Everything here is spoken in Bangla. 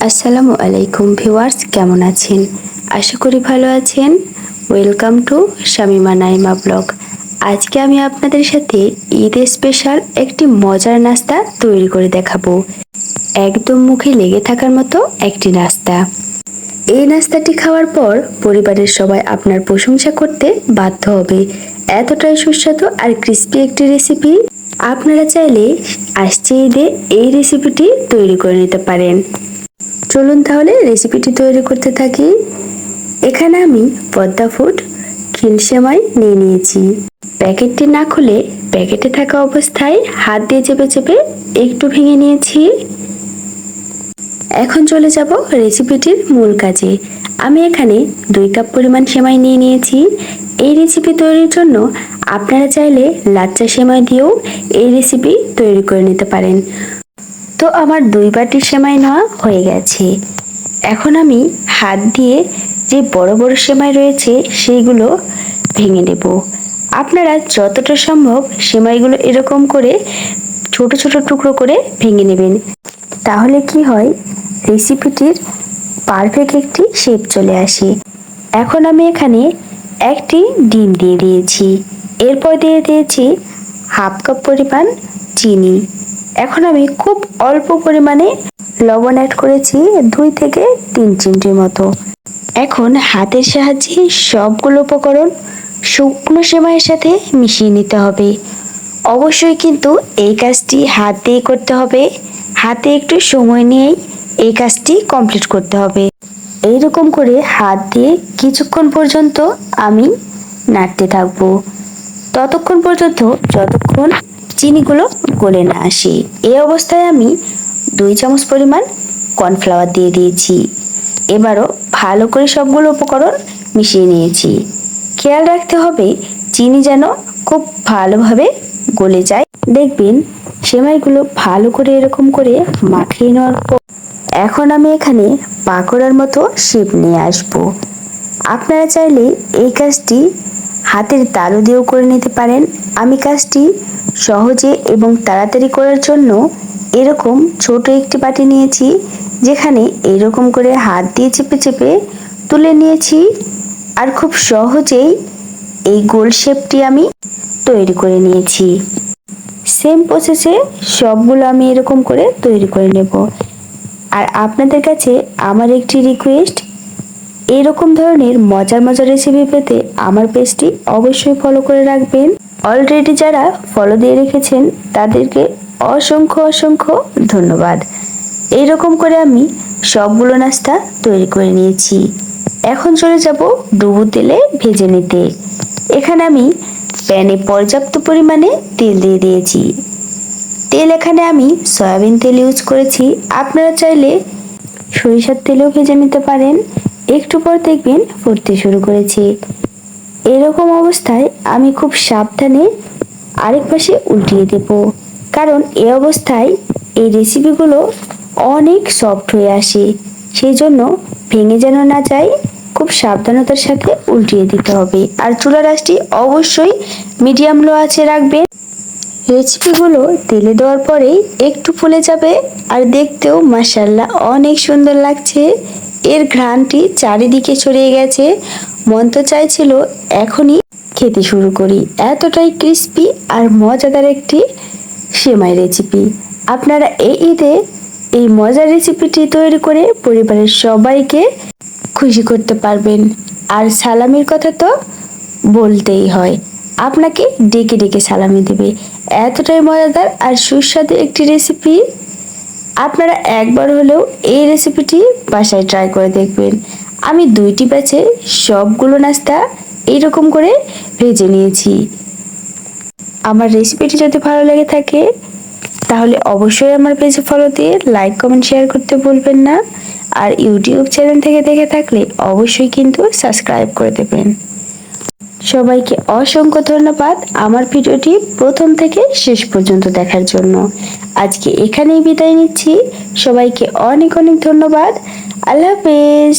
আসসালামু আলাইকুম ভিউয়ার্স, কেমন আছেন? আশা করি ভালো আছেন। Welcome to Shamima Naima blog. আজকে আমি আপনাদের সাথে ঈদের স্পেশাল একটি মজার নাস্তা তৈরি করে দেখাবো। একদম মুখে লেগে থাকার মতো একটি নাস্তা। এই নাস্তাটি খাওয়ার পর পরিবারের সবাই আপনার প্রশংসা করতে বাধ্য হবে। এতটাই সুস্বাদু আর ক্রিস্পি একটি রেসিপি। আপনারা চাইলে আসছে ঈদে এই রেসিপিটি তৈরি করে নিতে পারেন। চলুন তাহলে রেসিপিটি তৈরি করতে থাকি। এখানে আমি পদ্মা ফুড খিল সেমাই নিয়ে নিয়েছি। প্যাকেটটি না খুলে প্যাকেটে থাকা অবস্থায় হাত দিয়ে চেপে চেপে একটু ভেঙে নিয়েছি। এখন চলে যাব রেসিপিটির মূল কাজে। আমি এখানে 2 কাপ পরিমাণ সেমাই নিয়ে নিয়েছি। এই রেসিপি তৈরির জন্য আপনারা চাইলে লাচ্চা সেমাই দিয়েও এই রেসিপি তৈরি করে নিতে পারেন। তো আমার 2 বাটি সেমাই নেওয়া হয়ে গেছে। এখন আমি হাত দিয়ে যে বড় বড় সেমাই রয়েছে সেইগুলো ভেঙে নেব। আপনারা যতটা সম্ভব সেমাইগুলো এরকম করে ছোট ছোট টুকরো করে ভেঙে নেবেন। তাহলে কি হয়, রেসিপিটির পারফেক্ট একটি শেপ চলে আসে। এখন আমি এখানে একটি ডিম দিয়ে দিয়েছি। এরপর দিয়ে দিয়েছি হাফ কাপ পরিমাণ চিনি। এখন আমি খুব অল্প পরিমাণে লবণ অ্যাড করেছি, 2 থেকে 3 চিমটির মতো। এখন হাতের সাহায্যে সবগুলো উপকরণ শুকনো সেমাইয়ের সাথে মিশিয়ে নিতে হবে। অবশ্যই কিন্তু এই কাজটি হাত দিয়ে করতে হবে। হাতে একটু সময় নিয়েই এই কাজটি কমপ্লিট করতে হবে। এইরকম করে হাত দিয়ে কিছুক্ষণ পর্যন্ত আমি নাড়তে থাকবো, ততক্ষণ পর্যন্ত যতক্ষণ চিনিগুলো গলে না আসে। এই অবস্থায় আমি 2 চামচ পরিমাণ কর্নফ্লাওয়ার দিয়ে দিয়েছি। এবারও ভালো করে সবগুলো উপকরণ মিশিয়ে নিয়েছি। খেয়াল রাখতে হবে চিনি যেন খুব ভালোভাবে গলে যায়। দেখবেন সেমাইগুলো ভালো করে এরকম করে মাখিয়ে নেওয়ার পর এখন আমি এখানে পাকোড়ার মতো শেপ নিয়ে আসব। আপনারা চাইলে এই কাজটি হাতের তালু দিয়েও করে নিতে পারেন। আমি কাজটি সহজে এবং তাড়াতাড়ি করার জন্য এরকম ছোট একটি বাটি নিয়েছি, যেখানে এরকম করে হাত দিয়ে চেপে চেপে তুলে নিয়েছি। আর খুব সহজেই এই গোল শেপটি আমি তৈরি করে নিয়েছি। সেম প্রসেসে সবগুলো আমি এরকম করে তৈরি করে নেব। আর আপনাদের কাছে আমার একটি রিকোয়েস্ট, এরকম ধরনের মজার মজার রেসিপি পেতে আমার পেজটি অবশ্যই ফলো করে রাখবেন। অলরেডি যারা ফলো দিয়ে রেখেছেন তাদেরকে অসংখ্য অসংখ্য ধন্যবাদ। এইরকম করে আমি সবগুলো নাস্তা তৈরি করে নিয়েছি। এখন চলে যাব ডুবো তেলে ভেজে নিতে। এখানে আমি প্যানে পর্যাপ্ত পরিমাণে তেল দিয়ে দিয়েছি। তেল এখানে আমি সয়াবিন তেল ইউজ করেছি। আপনারা চাইলে সরিষার তেলেও ভেজে নিতে পারেন। একটু পর দেখবেন ফুটতে শুরু করেছে। এরকম অবস্থায় আমি খুব সাবধানে আরেক পাশে উল্টিয়ে দেব, কারণ এই অবস্থায় এই রেসিপিগুলো অনেক সফট হয়ে আসে। সেই জন্য ভেঙে যেন না যায়, খুব সাবধানতার সাথে উল্টিয়ে দিতে হবে। আর চুলার আঁচটি অবশ্যই মিডিয়াম লো আঁচে রাখবেন। রেসিপিগুলো তেলে দেওয়ার পরেই একটু ফুলে যাবে আর দেখতেও মাশাআল্লাহ অনেক সুন্দর লাগছে। এর ঘ্রাণটি চারিদিকে ছড়িয়ে গেছে। মন তো চাইছিল এখনই খেতে শুরু করি। এতটাই ক্রিস্পি আর মজাদার একটি সেমাই রেসিপি। আপনারা এই ঈদে এই মজার রেসিপিটি তৈরি করে পরিবারের সবাইকে খুশি করতে পারবেন। আর সালামির কথা তো বলতেই হয়, আপনাকে ডেকে ডেকে সালামি দেবে। এতটাই মজাদার আর সুস্বাদু একটি রেসিপি। আপনারা একবার হলেও এই রেসিপিটি বাসায় ট্রাই করে দেখবেন। আমি 2টি ব্যাচে সবগুলো নাস্তা এইরকম করে ভেজে নিয়েছি। আমার রেসিপিটি যদি ভালো লেগে থাকে তাহলে অবশ্যই আমার পেজে ফলো দিয়ে লাইক কমেন্ট শেয়ার করতে ভুলবেন না। আর ইউটিউব চ্যানেল থেকে দেখে থাকলে অবশ্যই কিন্তু সাবস্ক্রাইব করে দেবেন। সবাইকে অসংখ্য ধন্যবাদ আমার ভিডিওটি প্রথম থেকে শেষ পর্যন্ত দেখার জন্য। আজকে এখানেই বিদায় নিচ্ছি। সবাইকে অনেক অনেক ধন্যবাদ। আল্লাহ হাফেজ।